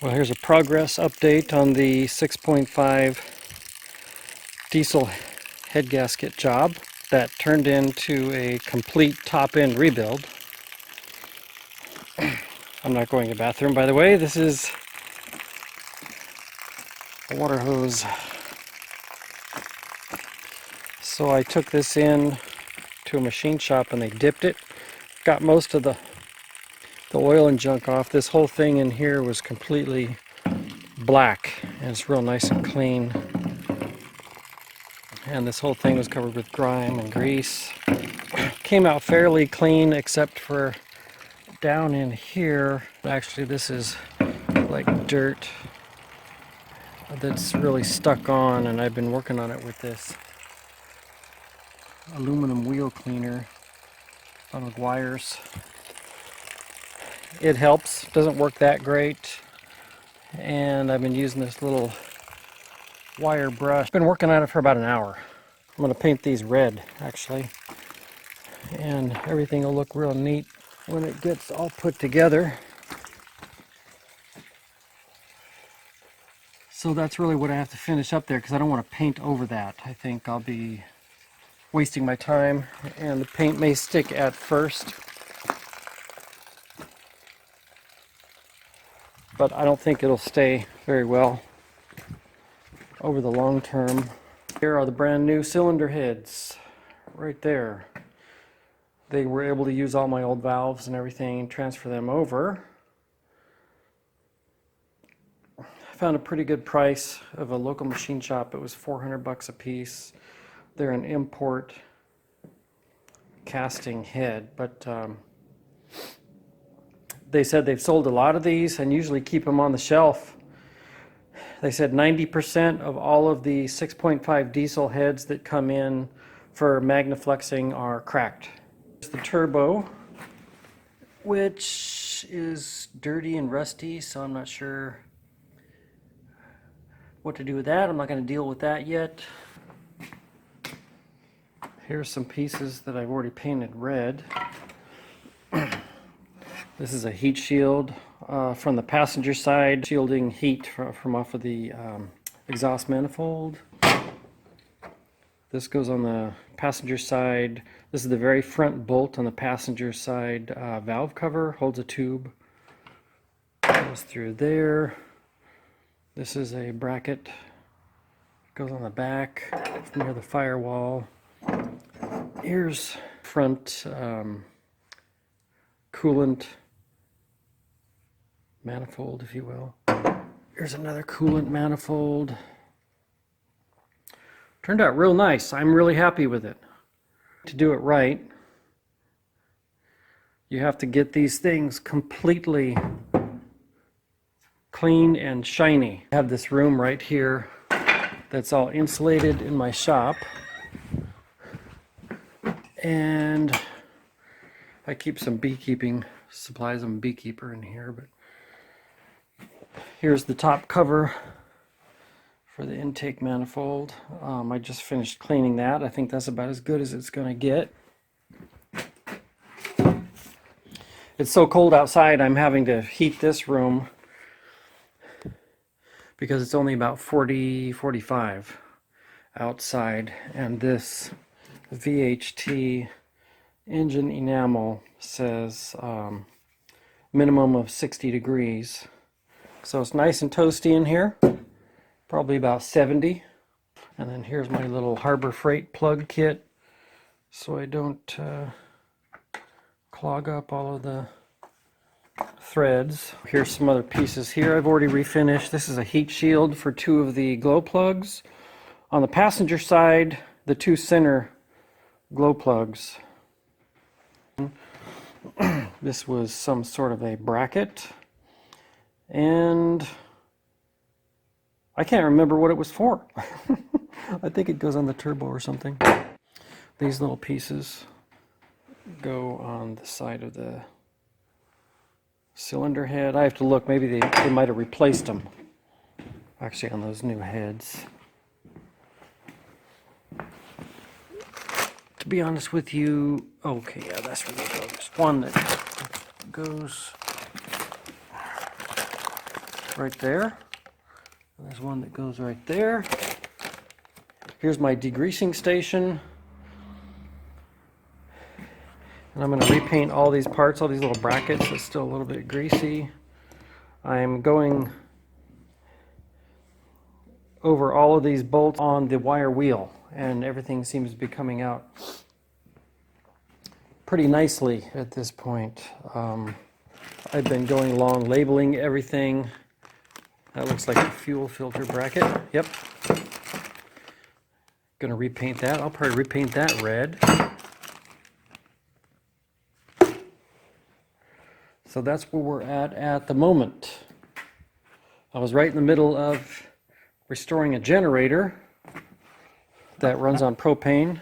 Well, here's a progress update on the 6.5 diesel head gasket job that turned into a complete top-end rebuild. I'm not going to the bathroom, by the way. This is a water hose. So I took this in to a machine shop and they dipped it. Got most of the oil and junk off. This whole thing in here was completely black and it's real nice and clean. And this whole thing was covered with grime and grease. Came out fairly clean except for down in here. Actually, this is like dirt that's really stuck on, and I've been working on it with this aluminum wheel cleaner on with wires. It helps, doesn't work that great, and I've been using this little wire brush. Been working on it for about an hour. I'm going to paint these red actually, and everything will look real neat when it gets all put together. So that's really what I have to finish up there because I don't want to paint over that. I think I'll be wasting my time and the paint may stick at first. But I don't think it'll stay very well over the long term. Here are the brand new cylinder heads right there. They were able to use all my old valves and everything and transfer them over. I found a pretty good price of a local machine shop. It was $400 a piece. They're an import casting head, but they said they've sold a lot of these and usually keep them on the shelf. They said 90% of all of the 6.5 diesel heads that come in for magnafluxing are cracked. There's the turbo, which is dirty and rusty, so I'm not sure what to do with that. I'm not going to deal with that yet. Here's some pieces that I've already painted red. This is a heat shield from the passenger side, shielding heat from off of the exhaust manifold. This goes on the passenger side. This is the very front bolt on the passenger side valve cover, holds a tube. Goes through there. This is a bracket. Goes on the back near the firewall. Here's front coolant manifold, if you will. Here's another coolant manifold. Turned out real nice. I'm really happy with it. To do it right, you have to get these things completely clean and shiny. I have this room right here that's all insulated in my shop, and I keep some beekeeping supplies. I'm a beekeeper in here, but here's the top cover for the intake manifold. I just finished cleaning that. I think that's about as good as it's going to get. It's so cold outside, I'm having to heat this room because it's only about 45 outside, and this VHT engine enamel says minimum of 60 degrees. So it's nice and toasty in here, probably about 70. And then here's my little Harbor Freight plug kit so I don't clog up all of the threads. Here's some other pieces here I've already refinished. This is a heat shield for two of the glow plugs. On the passenger side, the two center glow plugs. This was some sort of a bracket, and I can't remember what it was for. I think it goes on the turbo or something. These little pieces go on the side of the cylinder head. I have to look, maybe they might have replaced them actually on those new heads. To be honest with you, okay, yeah, that's where they go. There's one that goes right there. There's one that goes right there. Here's my degreasing station. And I'm going to repaint all these parts, all these little brackets. It's still a little bit greasy. I'm going over all of these bolts on the wire wheel, and everything seems to be coming out pretty nicely at this point. I've been going along labeling everything. That looks like a fuel filter bracket. Yep. Gonna repaint that. I'll probably repaint that red. So that's where we're at the moment. I was right in the middle of restoring a generator that runs on propane.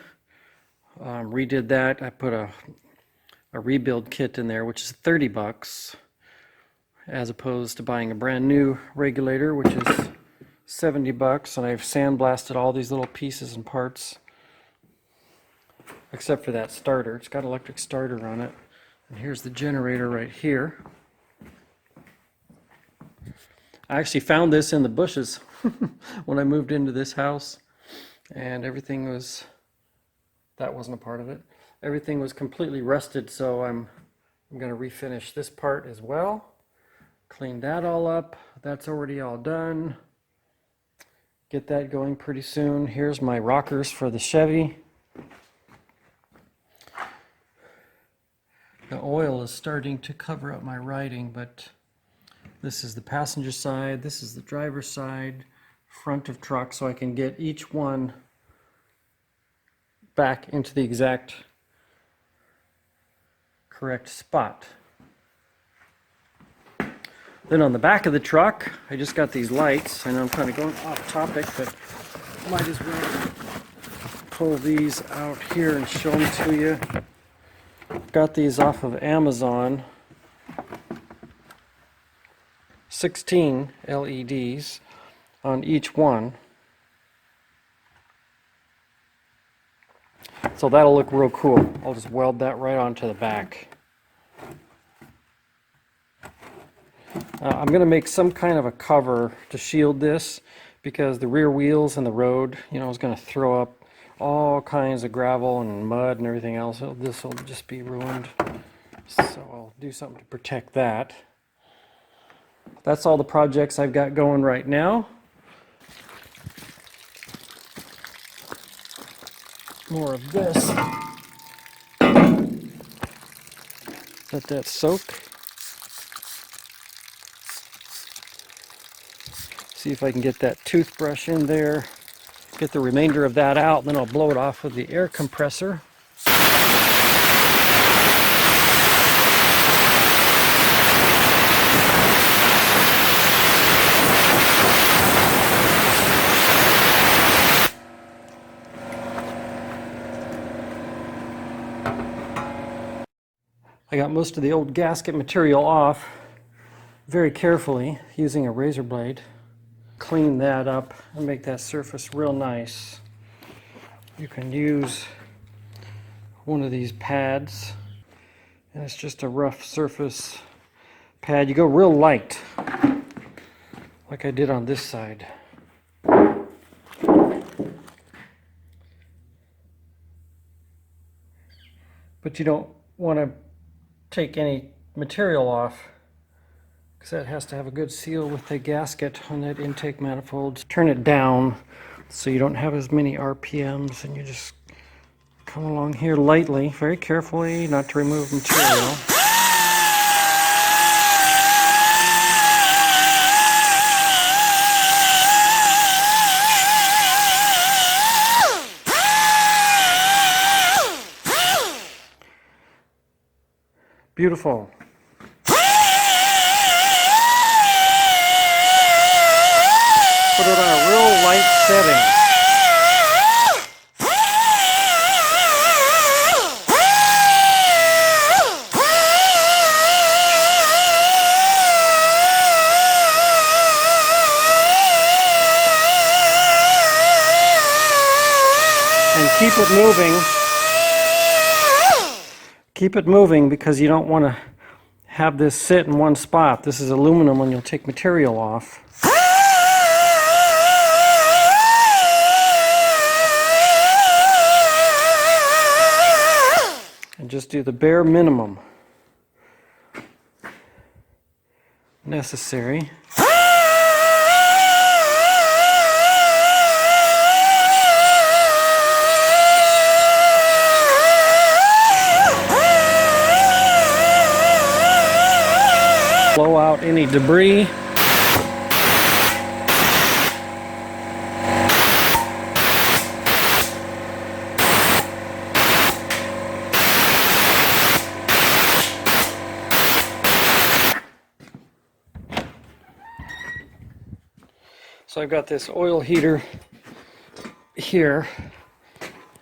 Redid that. I put a rebuild kit in there, which is $30, as opposed to buying a brand new regulator, which is $70. And I've sandblasted all these little pieces and parts, except for that starter. It's got an electric starter on it. And here's the generator right here. I actually found this in the bushes when I moved into this house, and everything was, that wasn't a part of it. Everything was completely rusted, so I'm going to refinish this part as well. Clean that all up. That's already all done. Get that going pretty soon. Here's my rockers for the Chevy. The oil is starting to cover up my writing, but this is the passenger side, this is the driver's side, front of truck, so I can get each one back into the exact correct spot. Then on the back of the truck, I just got these lights. I know I'm kind of going off topic, but might as well pull these out here and show them to you. Got these off of Amazon. 16 LEDs on each one. So that'll look real cool. I'll just weld that right onto the back. I'm going to make some kind of a cover to shield this, because the rear wheels and the road, you know, is going to throw up all kinds of gravel and mud and everything else. So this will just be ruined. So I'll do something to protect that. That's all the projects I've got going right now. More of this. Let that soak. See if I can get that toothbrush in there. Get the remainder of that out, and then I'll blow it off with the air compressor. I got most of the old gasket material off very carefully using a razor blade. Clean that up and make that surface real nice. You can use one of these pads, and it's just a rough surface pad. You go real light, like I did on this side. But you don't want to take any material off, because that has to have a good seal with the gasket on that intake manifold. Turn it down so you don't have as many RPMs, and you just come along here lightly, very carefully, not to remove material. Beautiful. Put it on a real light setting. And keep it moving. Keep it moving, because you don't want to have this sit in one spot. This is aluminum when you'll take material off. And just do the bare minimum necessary. Blow out any debris. So I've got this oil heater here,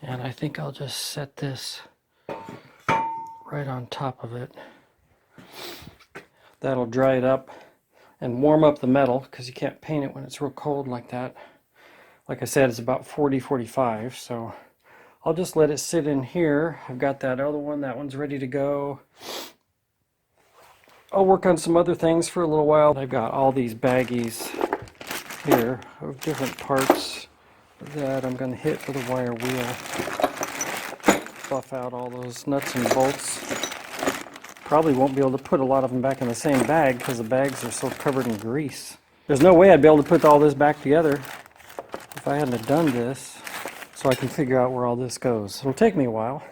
and I think I'll just set this right on top of it. That'll dry it up and warm up the metal, because you can't paint it when it's real cold like that. Like I said, it's about 40-45, so I'll just let it sit in here. I've got that other one, that one's ready to go. I'll work on some other things for a little while. I've got all these baggies here of different parts that I'm going to hit with a wire wheel. Buff out all those nuts and bolts. Probably won't be able to put a lot of them back in the same bag because the bags are so covered in grease. There's no way I'd be able to put all this back together if I hadn't have done this, so I can figure out where all this goes. It'll take me a while.